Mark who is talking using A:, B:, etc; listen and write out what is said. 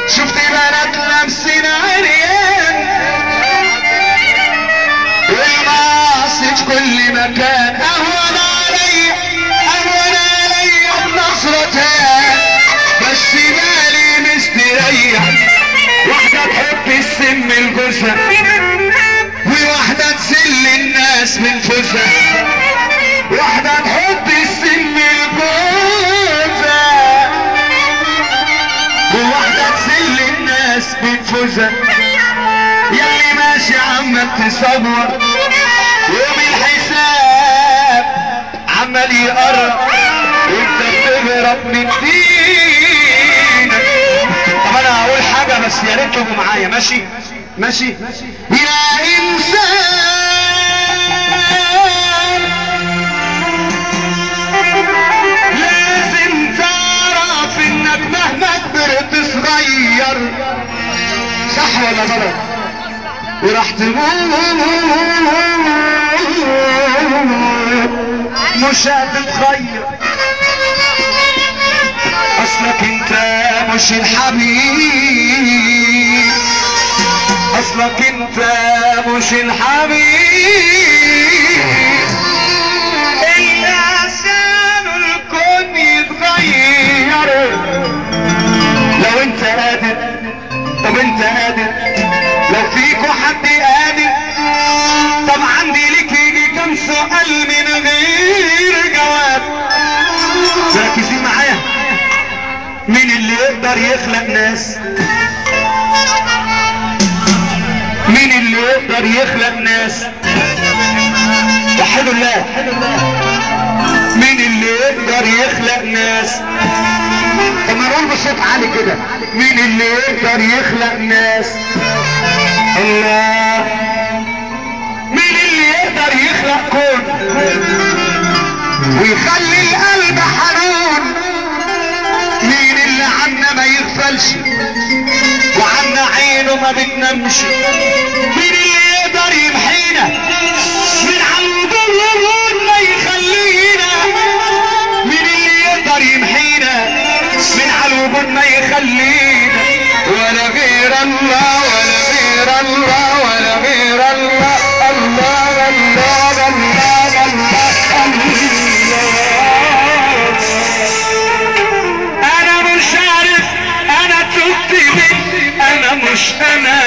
A: شفت بنات لابسين عريان والمعاصي في كل مكان، اهون عليا بنظرتها بس بالي مستريح. واحدة تحب السم الجثة وواحدة تسل الناس من فوزها، واحدة تحب السم الجثة وواحدة تسل الناس من فوزها. ياللي ماشي عمال تصور يوم الحساب عمال يقرب وانت بتهرب من دينك. طب انا هقول حاجة بس يا ريت تبقوا معايا. ماشي يا انسان لازم تعرف انك مهما كبرت صغير، صح ولا غلط؟ وراح تموت مش هتتغير. اصلك انت مش الحبيب، اصلك انت مش الحبيب اللي عشانه الكون يتغير. لو انت قادر، طب انت قادر؟ لو فيكوا حد قادر طب عندي ليك يجي كم سؤال من غير جواب. ركزين معايا. مين اللي يقدر يخلق ناس؟ مين اللي يقدر يخلق ناس؟ وحدوا الله. مين اللي يقدر يخلق ناس؟ طب ما نقول بصوت عالي كده، مين اللي يقدر يخلق ناس؟ الله. مين اللي يقدر يخلق كون ويخلي القلب حنون؟ مين اللي عنا ما يغفلش وعنا عينه ما بتنامش؟ مين اللي يقدر يمحينا من عالوجود ما يخلينا؟ مين اللي يقدر يمحينا من عالوجود ما يخلينا؟ ولا غير الله ولا غير الله ولا غير الله. الله الله الله الله الله. انا مش عارف انا تبت من، انا مش انا